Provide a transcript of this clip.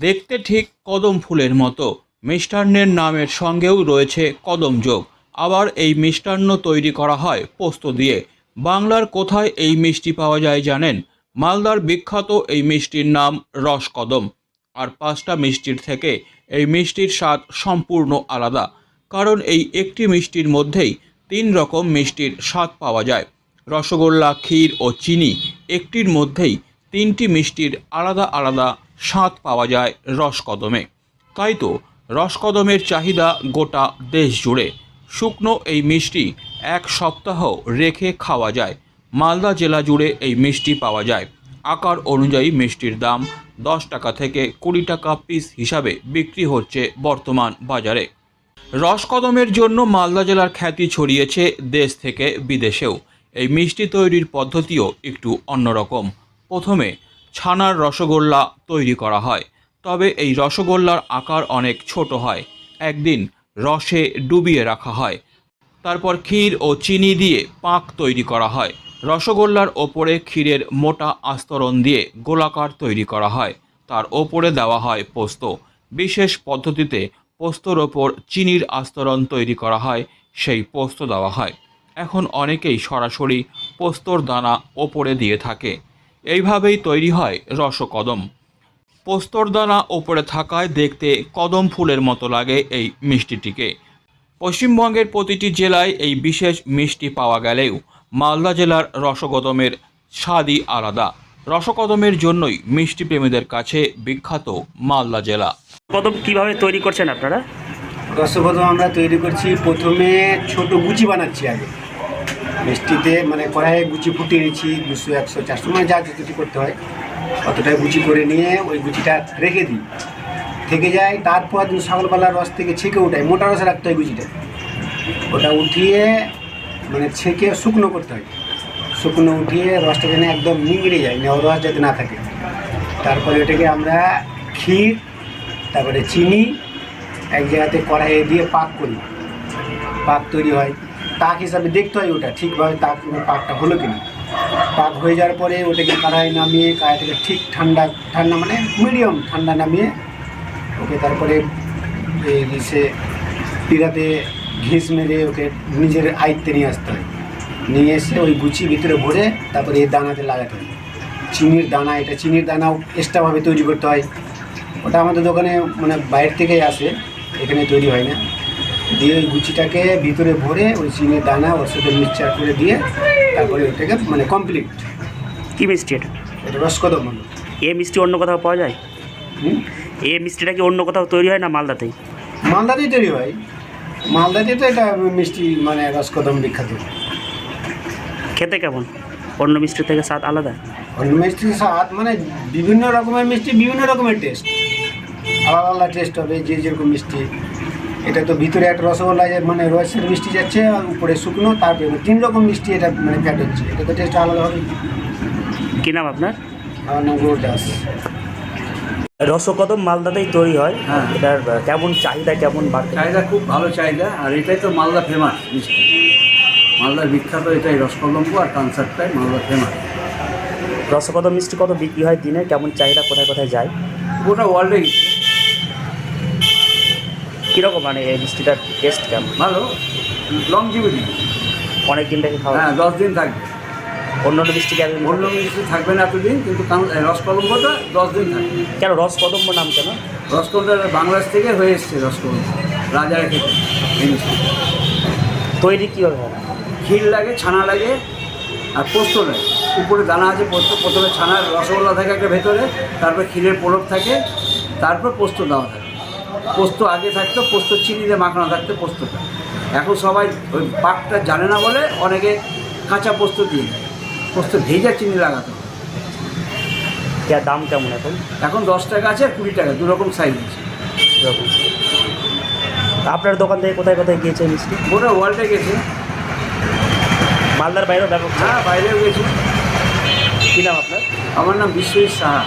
দেখতে ঠিক কদম ফুলের মতো, মিষ্টান্নের নামের সঙ্গেও রয়েছে কদম যোগ। আবার এই মিষ্টান্ন তৈরি করা হয় পোস্ত দিয়ে। বাংলার কোথায় এই মিষ্টি পাওয়া যায় জানেন? মালদার বিখ্যাত এই মিষ্টির নাম রসকদম। আর 5টা মিষ্টির থেকে এই মিষ্টির স্বাদ সম্পূর্ণ আলাদা, কারণ এই একটি মিষ্টির মধ্যেই 3 রকম মিষ্টির স্বাদ পাওয়া যায়। রসগোল্লা, ক্ষীর ও চিনি একটির মধ্যেই 3টি মিষ্টির আলাদা আলাদা স্বাদ পাওয়া যায় রসকদমে। তাই তো রসকদমের চাহিদা গোটা দেশ জুড়ে। শুকনো এই মিষ্টি 1 সপ্তাহ রেখে খাওয়া যায়। মালদা জেলা জুড়ে এই মিষ্টি পাওয়া যায়। আকার অনুযায়ী মিষ্টির দাম 10 টাকা থেকে 20 টাকা পিস হিসাবে বিক্রি হচ্ছে বর্তমান বাজারে। রসকদমের জন্য মালদা জেলার খ্যাতি ছড়িয়েছে দেশ থেকে বিদেশেও। এই মিষ্টি তৈরির পদ্ধতিও একটু অন্যরকম। প্রথমে ছানার রসগোল্লা তৈরি করা হয়, তবে এই রসগোল্লার আকার অনেক ছোট হয়। একদিন রসে ডুবিয়ে রাখা হয়, তারপর ক্ষীর ও চিনি দিয়ে পাক তৈরি করা হয়। রসগোল্লার ওপরে ক্ষীরের মোটা আস্তরণ দিয়ে গোলাকার তৈরি করা হয়, তার ওপরে দেওয়া হয় পোস্ত। বিশেষ পদ্ধতিতে পোস্তর ওপর চিনির আস্তরণ তৈরি করা হয়, সেই পোস্ত দেওয়া হয়। এখন অনেকেই সরাসরি পোস্তর দানা ওপরে দিয়ে থাকে। এইভাবেই তৈরি হয় রসকদম। পোস্তর দানা ওপরে থাকায় দেখতে কদম ফুলের মতো লাগে এই মিষ্টিটিকে। পশ্চিমবঙ্গের প্রতিটি জেলায় এই বিশেষ মিষ্টি পাওয়া গেলেও মালদা জেলার রসকদমের স্বাদই আলাদা। রসকদমের জন্যই মিষ্টি প্রেমীদের কাছে বিখ্যাত মালদা জেলা। কদম কিভাবে তৈরি করছেন আপনারা? রসকদম আমরা তৈরি করছি, প্রথমে ছোট গুচি বানাচ্ছি আগে মিষ্টিতে, মানে কড়াইয়ে গুচি ফুটিয়ে নিচ্ছি 200, 100, 400 মানে যা যতটি করতে হয় অতটাই গুচি করে নিয়ে ওই গুচিটা রেখে দিই, থেকে যায়। তারপর সকালবেলার রস থেকে ছেঁকে ওঠাই, মোটা রসে রাখতে হয় গুচিটা। ওটা উঠিয়ে মানে ছেঁকে শুকনো করতে হয়, শুকনো উঠিয়ে রসটা যেন একদম নিংড়ে যায়, রস যাতে না থাকে। তারপরে ওটাকে আমরা ক্ষীর, তারপরে চিনি এক জায়গাতে কড়াইয়ে দিয়ে পাক করি, পাক তৈরি হয়। তাক হিসাবে দেখতে হয় ওটা ঠিকভাবে পাকটা হলো কিনা। পাক হয়ে যাওয়ার পরে ওটাকে কড়াই নামিয়ে, কড়াই থেকে ঠিক ঠান্ডা ঠান্ডা মানে মিডিয়াম ঠান্ডা নামিয়ে ওকে তারপরে সে পিড়াতে ঘিস মেরে ওকে নিজের আয়ত্তে নিয়ে আসতে হয়। নিয়ে এসে ওই গুচি ভিতরে ভরে তারপরে এই দানাতে লাগাতে হয়। চিনির দানা, এটা চিনির দানাও এক্সট্রাভাবে তৈরি করতে হয়। ওটা আমাদের দোকানে মানে বাইরে থেকেই আসে, এখানে তৈরি হয় না। দিয়ে ওই গুচিটাকে ভিতরে ভরে ওই চিনির দানা ওর সাথে মিক্সচার করে দিয়ে তারপরে ওটাকে মানে কমপ্লিট। কি মিষ্টি এটা? এটা রসকদম হলো। এই মিষ্টি অন্য কোথাও পাওয়া যায়? এই মিষ্টিটা কি অন্য কোথাও তৈরি হয় না মালদাতেই? মালদাতেই তৈরি হয়, মালদাতেই তো এটা মিষ্টি মানে রসকদম বিখ্যাত। খেতে কেমন? অন্য মিষ্টির থেকে স্বাদ আলাদা? অন্য মিষ্টির স্বাদ মানে বিভিন্ন রকমের মিষ্টি বিভিন্ন রকমের টেস্ট, আলাদা আলাদা টেস্ট হবে যে যেরকম মিষ্টি। এটা তো ভিতরে একটা রসগোল্লা মানে রসের মিষ্টি যাচ্ছে, আর উপরে শুকনো, তারপরে 3 রকম মিষ্টি এটা মানে ফ্যাট হচ্ছে, এটা তো টেস্ট আলাদা হবে। কী নাম আপনার? আমার নাম গৌর দাস। রসকদম মালদাতেই তৈরি হয়। হ্যাঁ। এটার কেমন চাহিদা, কেমন বাড়ছে? চাহিদা খুব ভালো চাহিদা, আর এটাই তো মালদা ফেমাস মিষ্টি। মালদার বিখ্যাত এটাই রসকদম্ব, আর কানসারটাই মালদা ফেমাস। রসকদম মিষ্টি কত বিক্রি হয় দিনে? কেমন চাহিদা, কোথায় কোথায় যায়? গোটা ওয়ার্ল্ডে কীরকম মানে এই মিষ্টিটার টেস্ট কেমন? ভালো, লংজিভিটি। অনেক দিন থেকে খাওয়া? হ্যাঁ, 10 দিন থাকবে। অন্য মিষ্টি কেমন? অন্য মিষ্টি থাকবে না এতদিন, কিন্তু রসকদম্বটা 10 দিন থাকবে। কেন রসকদম্ব নাম কেন? রসকদম্বটা বাংলাদেশ থেকে হয়ে এসছে, রসকদম্ব রাজারা খেতে এই মিষ্টি। তৈরি কীভাবে হয়? ক্ষীর লাগে, ছানা লাগে, আর পোস্ত লাগে। উপরে দানা আছে পোস্ত। প্রথমে ছানার রসগোল্লা থাকে একটা ভেতরে, তারপর ক্ষীরের পোড়ক থাকে, তারপর পোস্ত দেওয়া থাকে। পোস্ত আগে থাকতো, পোস্ত চিনি দিয়ে মাখানো থাকতো পোস্তটা। এখন সবাই ওই পাকটা জানে না বলে অনেকে কাঁচা পোস্ত দিয়ে দেয়, পোস্ত ভেজা চিনি লাগাতে হয়। দাম কেমন এখন? এখন 10 টাকা আছে আর 20 টাকা, 2 রকম সাইজ আছে। এরকম। আপনার দোকান থেকে কোথায় কোথায় গিয়েছে মিষ্টি? গোটা ওয়ার্ল্ডে গেছে। মালদার বাইরেও ব্যাপক? হ্যাঁ, বাইরেও গেছে। কী নাম আপনার? আমার নাম বিশ্বজিৎ সাহা।